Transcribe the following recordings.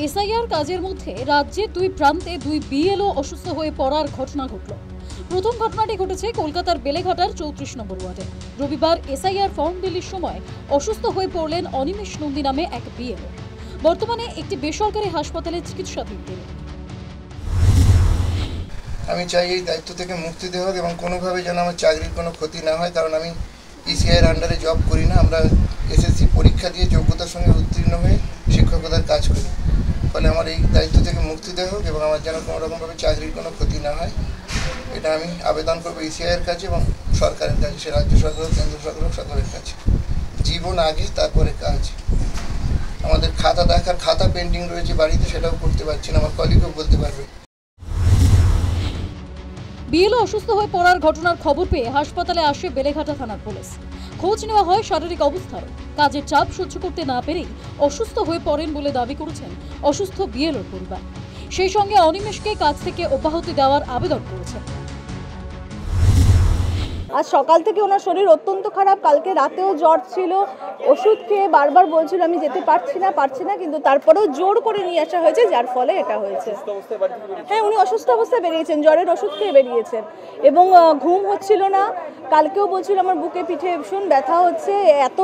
SIR কাজের মধ্যে রাজ্যের দুই প্রান্তে দুই বিএলও অসুস্থ হয়ে পড়ার ঘটনা ঘটল। প্রথম ঘটনাটি ঘটেছে কলকাতার বেলেঘাটার 34 নম্বর ওয়ার্ডে। রবিবার এসআইআর ফর্ম বিলির সময় অসুস্থ হয়ে পড়লেন অনিমেষ নন্দী নামে এক বিএলও। বর্তমানে একটি বেসরকারি হাসপাতালে চিকিৎসাধীন তিনি। আমি চাই এই দায়িত্ব থেকে মুক্তি দেওয়া হোক এবং কোনোভাবে যেন আমার চাকরির কোনো ক্ষতি না হয়, কারণ আমি ইসিআইয়ের আন্ডারে জব করি না। আমরা এসএসসি পরীক্ষা দিয়ে যোগ্যতার সঙ্গে উত্তীর্ণ হয়ে শিক্ষকতার কাজ করি। ফলে আমার এই দায়িত্ব থেকে মুক্তি দেওয়া হোক এবং আমার যেন কোনো রকমভাবে চাকরির কোনো ক্ষতি না হয়, এটা আমি আবেদন করবো ইসিআইয়ের কাছে এবং সরকারের কাছে, সে রাজ্য সরকার হোক, কেন্দ্র সরকার হোক, সকলের কাছে। জীবন আগে, তারপরে কাজ। আমাদের খাতা পেন্ডিং রয়েছে বাড়িতে, সেটাও করতে পারছি না, আমার কলিগও বলতে পারবে। বিএলও অসুস্থ হয়ে পড়ার ঘটনার খবর পেয়ে হাসপাতালে আসে বেলেঘাটা থানার পুলিশ। খোঁজ নেওয়া হয় শারীরিক অবস্থার। কাজের চাপ সহ্য করতে না পেরেই অসুস্থ হয়ে পড়েন বলে দাবি করেছেন অসুস্থ বিএলওর পরিবার। সেই সঙ্গে অনিমেষকে কাজ থেকে অব্যাহতি দেওয়ার আবেদন করেছেন। আজ সকাল থেকে ওনার শরীর অত্যন্ত খারাপ। কালকে রাতেও জ্বর ছিল, ওষুধ খেয়ে বারবার বলছিল আমি যেতে পারছি না, কিন্তু তারপরেও জোর করে নিয়ে আসা হয়েছে, যার ফলে এটা হয়েছে। হ্যাঁ, উনি অসুস্থ অবস্থায় বেরিয়েছেন, জ্বরের ওষুধ খেয়ে বেরিয়েছেন এবং ঘুম হচ্ছিল না। কালকেও বলছিল আমার বুকে পিঠে ভীষণ ব্যথা হচ্ছে, এত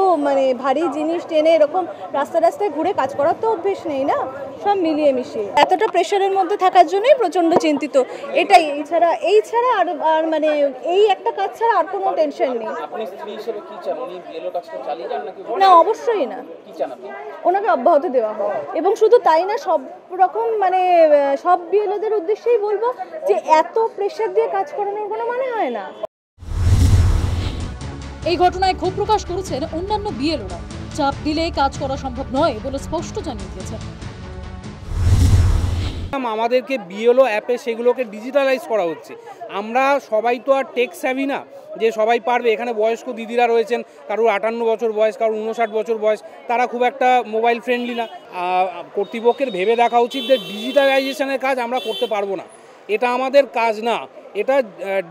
ভারী জিনিস টেনে এরকম রাস্তায় ঘুরে কাজ করার তো অভ্যেস নেই না, সব মিলিয়ে মিশিয়ে এতটা প্রেশারের মধ্যে থাকার জন্যই প্রচণ্ড চিন্তিত। এটাই, এই ছাড়া আর এই একটা কাজ ছাড়া আর কোনো টেনশন নেই। না, অবশ্যই না, ওনাকে অব্যাহতি দেওয়া হয়। এবং শুধু তাই না, সব রকম সব বিএলওদের উদ্দেশ্যেই বলবো যে এত প্রেশার দিয়ে কাজ করানোর কোনো মানে হয় না। এই ঘটনায় ক্ষোভ প্রকাশ করেছেন অন্যান্য বিএলওরা। চাপ দিলে কাজ করা সম্ভব নয় বলে স্পষ্ট জানিয়ে দিয়েছেন। আমাদেরকে বিএলও অ্যাপে সেগুলোকে ডিজিটালাইজ করা হচ্ছে। আমরা সবাই তো আর টেক স্যাভি না যে সবাই পারবে। এখানে বয়স্ক দিদিরা রয়েছেন, কারোর 58 বছর বয়স, কারোর 59 বছর বয়স, তারা খুব একটা মোবাইল ফ্রেন্ডলি না। কর্তৃপক্ষের ভেবে দেখা উচিত যে ডিজিটালাইজেশনের কাজ আমরা করতে পারবো না, এটা আমাদের কাজ না, এটা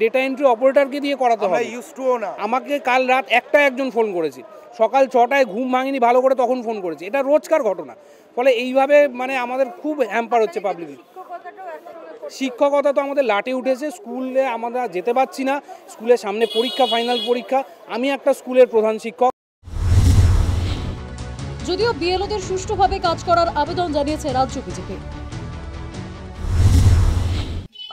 ডেটা এন্ট্রি অপারেটরকে দিয়ে করাতে হবে। আমাকে কাল রাত 1টায় একজন ফোন করেছে, সকাল 6টায় ঘুম ভাঙিনি ভালো করে, তখন ফোন করেছে। এটা রোজকার ঘটনা। ফলে এইভাবে আমাদের খুব হ্যাম্পার হচ্ছে পাবলিক। শিক্ষকতা তো আমাদের লাটে উঠেছে, স্কুলে আমরা যেতে পারছি না, স্কুলের সামনে পরীক্ষা, ফাইনাল পরীক্ষা। আমি একটা স্কুলের প্রধান শিক্ষক। যদিও বিএলওদের সুষ্ঠুভাবে কাজ করার আবেদন জানিয়েছে রাজ্য বিজেপি।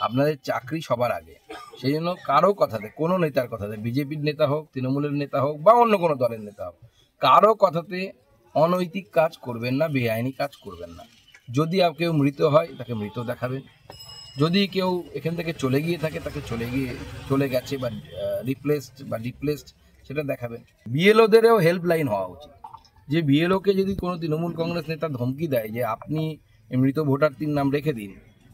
আপনাদের চাকরি সবার আগে, সেই জন্য কারো কথাতে, কোনো নেতার কথাতে, বিজেপির নেতা হোক, তৃণমূলের নেতা হোক বা অন্য কোনো দলের নেতা হোক, কারো কথাতে অনৈতিক কাজ করবেন না, বেআইনি কাজ করবেন না। যদি কেউ মৃত হয় তাকে মৃত দেখাবেন, যদি কেউ এখান থেকে চলে গিয়ে থাকে তাকে চলে গেছে বা ডিপ্লেসড সেটা দেখাবেন। বিএলওদেরও হেল্পলাইন হওয়া উচিত, যে বিএলওকে যদি কোনো তৃণমূল কংগ্রেস নেতা ধমকি দেয় যে আপনি মৃত ভোটারটির নাম রেখে দিন,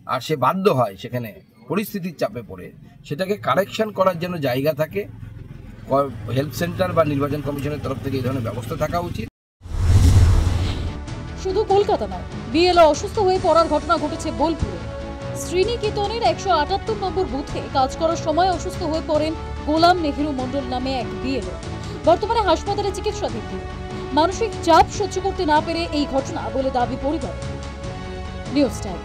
আর সে বাধ্য হয় সেখানে পরিস্থিতির চাপে পড়ে, সেটাকে কারেকশন করার জন্য জায়গা থাকে, হেল্প সেন্টার বা নির্বাচন কমিশনের তরফ থেকে এই ধরনের ব্যবস্থা থাকা উচিত। শুধু কলকাতা নয়, বিএলও অসুস্থ হয়ে পড়ার ঘটনা ঘটেছে বোলপুরে। শ্রীনিকেতনের 178 নম্বর বুথে কাজ করার সময় অসুস্থ হয়ে পড়েন গোলাম নেহেরু মণ্ডল নামে এক বিএলও। বর্তমানে হাসপাতালে চিকিৎসাধীন তিনি। মানসিক চাপ সহ্য করতে না পেরে এই ঘটনা বলে দাবি পরিবার। News time.